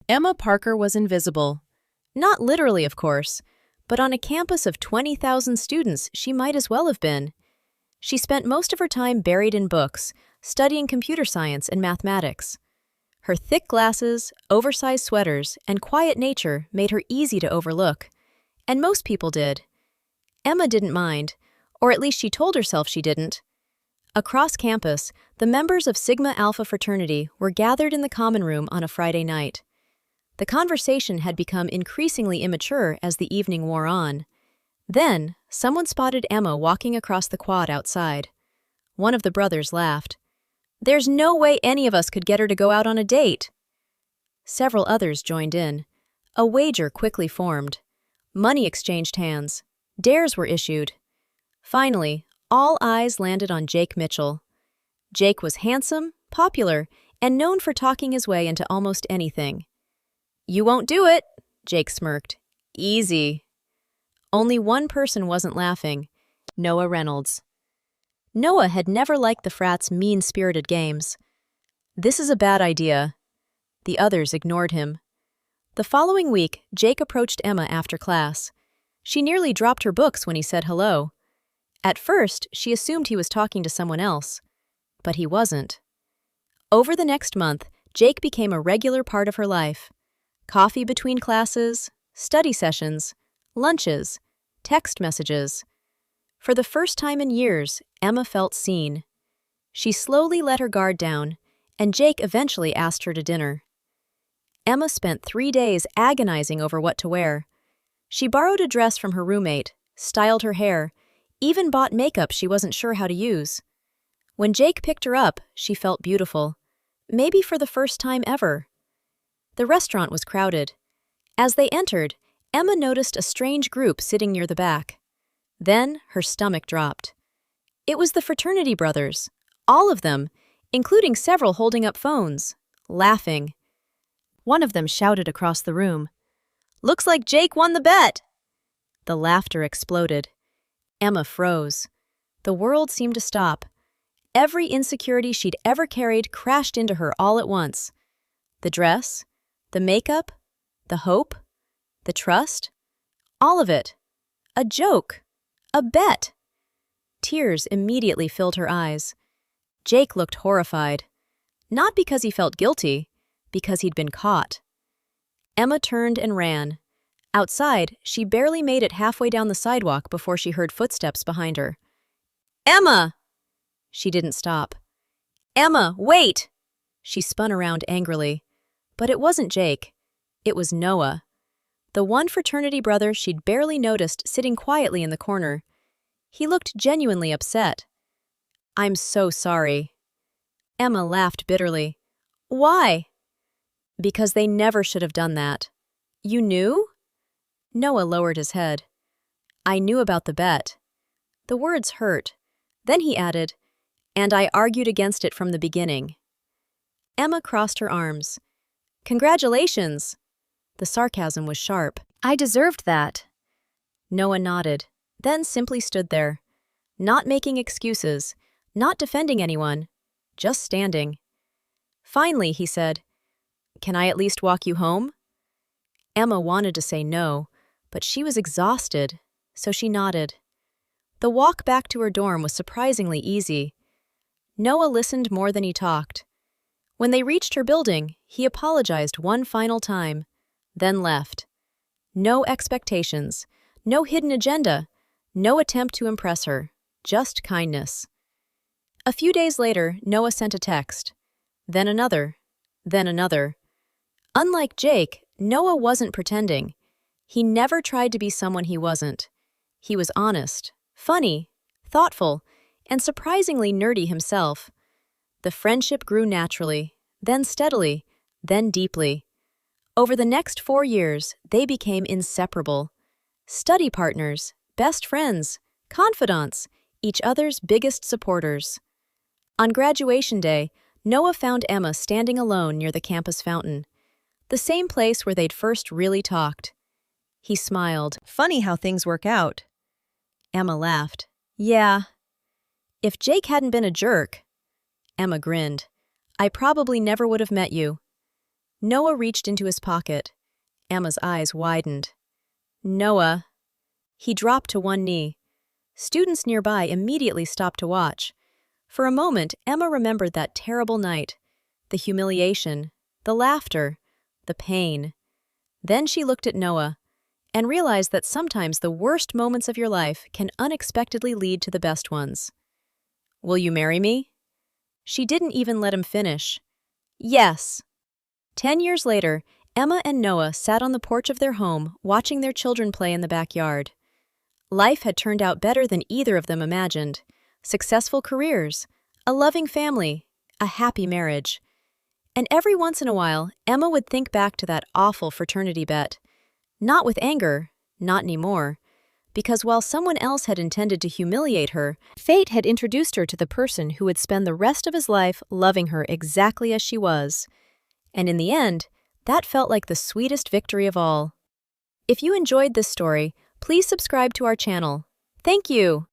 Emma Parker was invisible. Not literally, of course, but on a campus of 20,000 students, she might as well have been. She spent most of her time buried in books, studying computer science and mathematics. Her thick glasses, oversized sweaters, and quiet nature made her easy to overlook. And most people did. Emma didn't mind, or at least she told herself she didn't. Across campus, the members of Sigma Alpha fraternity were gathered in the common room on a Friday night. The conversation had become increasingly immature as the evening wore on. Then, someone spotted Emma walking across the quad outside. One of the brothers laughed. "There's no way any of us could get her to go out on a date." Several others joined in. A wager quickly formed. Money exchanged hands. Dares were issued. Finally, all eyes landed on Jake Mitchell. Jake was handsome, popular, and known for talking his way into almost anything. "You won't do it," Jake smirked. "Easy." Only one person wasn't laughing. Noah Reynolds. Noah had never liked the frats' mean-spirited games. "This is a bad idea." The others ignored him. The following week, Jake approached Emma after class. She nearly dropped her books when he said hello. At first, she assumed he was talking to someone else. But he wasn't. Over the next month, Jake became a regular part of her life. Coffee between classes, study sessions, lunches, text messages. For the first time in years, Emma felt seen. She slowly let her guard down, and Jake eventually asked her to dinner. Emma spent 3 days agonizing over what to wear. She borrowed a dress from her roommate, styled her hair, even bought makeup she wasn't sure how to use. When Jake picked her up, she felt beautiful. Maybe for the first time ever. The restaurant was crowded. As they entered, Emma noticed a strange group sitting near the back. Then her stomach dropped. It was the fraternity brothers, all of them, including several holding up phones, laughing. One of them shouted across the room, "Looks like Jake won the bet!" The laughter exploded. Emma froze. The world seemed to stop. Every insecurity she'd ever carried crashed into her all at once. The dress, the makeup, the hope, the trust, all of it. A joke. A bet. Tears immediately filled her eyes. Jake looked horrified. Not because he felt guilty, because he'd been caught. Emma turned and ran. Outside, she barely made it halfway down the sidewalk before she heard footsteps behind her. "Emma!" She didn't stop. "Emma, wait!" She spun around angrily. But it wasn't Jake. It was Noah. The one fraternity brother she'd barely noticed sitting quietly in the corner. He looked genuinely upset. "I'm so sorry." Emma laughed bitterly. "Why?" "Because they never should have done that." "You knew?" Noah lowered his head. "I knew about the bet." The words hurt. Then he added, "And I argued against it from the beginning." Emma crossed her arms. "Congratulations!" The sarcasm was sharp. "I deserved that." Noah nodded, then simply stood there, not making excuses, not defending anyone, just standing. Finally, he said, "Can I at least walk you home?" Emma wanted to say no, but she was exhausted, so she nodded. The walk back to her dorm was surprisingly easy. Noah listened more than he talked. When they reached her building, he apologized one final time, then left. No expectations, no hidden agenda, no attempt to impress her, just kindness. A few days later, Noah sent a text. Then another. Then another. Unlike Jake, Noah wasn't pretending. He never tried to be someone he wasn't. He was honest, funny, thoughtful, and surprisingly nerdy himself. The friendship grew naturally, then steadily, then deeply. Over the next 4 years, they became inseparable. Study partners, best friends, confidants, each other's biggest supporters. On graduation day, Noah found Emma standing alone near the campus fountain, the same place where they'd first really talked. He smiled. "Funny how things work out." Emma laughed. "Yeah. If Jake hadn't been a jerk." Emma grinned. "I probably never would have met you." Noah reached into his pocket. Emma's eyes widened. Noah. He dropped to one knee. Students nearby immediately stopped to watch. For a moment, Emma remembered that terrible night. The humiliation, the laughter, the pain. Then she looked at Noah and realized that sometimes the worst moments of your life can unexpectedly lead to the best ones. Will you marry me? She didn't even let him finish. Yes. 10 years later, Emma and Noah sat on the porch of their home watching their children play in the backyard. Life had turned out better than either of them imagined. Successful careers, a loving family, a happy marriage. And every once in a while, Emma would think back to that awful fraternity bet. Not with anger, not anymore. Because while someone else had intended to humiliate her, fate had introduced her to the person who would spend the rest of his life loving her exactly as she was. And in the end, that felt like the sweetest victory of all. If you enjoyed this story, please subscribe to our channel. Thank you!